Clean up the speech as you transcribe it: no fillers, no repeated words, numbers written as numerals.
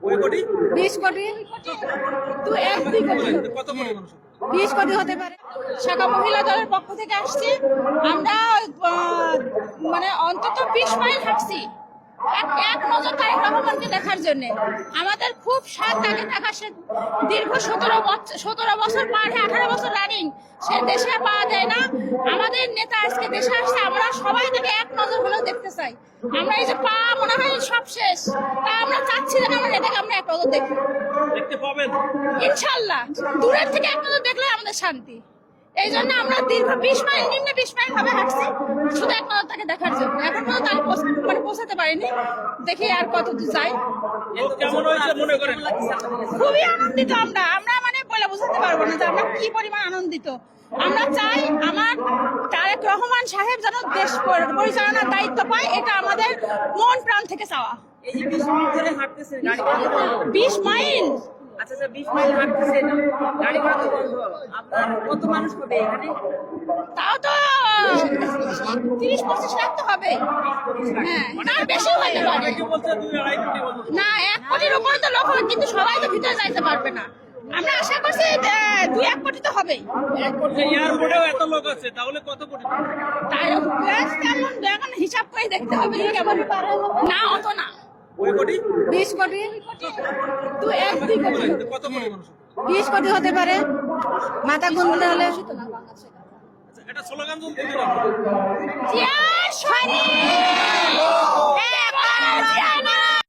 20 কোটি 20 কোটি হতে পারে। শাখা মহিলা দলের পক্ষ থেকে আসছি আমরা, মানে অন্তত 20 মাইল হাঁটছি এক নজর তারেক রহমানকে দেখার জন্য। আমাদের খুব স্বাদ লাগে দেখা, সে দীর্ঘ 17 বছর পার হয়ে 18 বছর রানিং, সে দেশে পাওয়া যায় না। আমাদের নেতা আজকে দেশে আসছে, আমরা সবাই তাকে এক নজর হলেও দেখতে চাই। আমরা এই যে মনে হয় সব শেষ, তা আমরা চাচ্ছি যে আমার নেতাকে আমরা এক নজর দেখতে পাবেন ইনশাল্লাহ। দূরের থেকে এক নজর দেখলে আমাদের শান্তি। এই জন্য আমরা দীর্ঘ 20 মাইল, নিম্ন 20 মাইল ভাবে হাঁটছি শুধু এক নজর তাকে দেখার জন্য। এখন পর্যন্ত আমি পৌঁছাতে পারিনি, দেখি আর কত দূর যাই। খুবই আনন্দিত আমরা মানে বলে বোঝাতে পারবো না যে আমরা কি পরিমাণ আনন্দিত। আমরা চাই আমার তারেক রহমান সাহেব যেন দেশ পরিচালনার দায়িত্ব পায়, এটা আমাদের মন প্রাণ থেকে চাওয়া। এই যে 20 মাইল ধরে হাঁটতেছেন, গাড়ি 20 মাইল, আচ্ছা 20 মাইল হাঁটতেছেন, গাড়ি ঘোড়া তো বন্ধ, আপনার কত মানুষ হবে এখানে? তাও তো 30-25 লাখ তো হবে। হ্যাঁ, তার বেশি হতে পারে না, 1 কোটির উপরে তো লোক হবে, কিন্তু সবাই তো ভিতরে যাইতে পারবে না। আমরা আশা করছি 2-1 কোটি তো হবেই। এয়ারপোর্টেও এত লোক আছে, তাহলে কত কোটি? তাই এখন হিসাব করে দেখতে হবে কেমন না, অত না। 20 কোটি 2 কোটি কত কোটি মানুষ? 20 কোটি হতে পারে, মাথা গুনতে হলে। এটা স্লোগান দিতে জিয়া সৈনিক।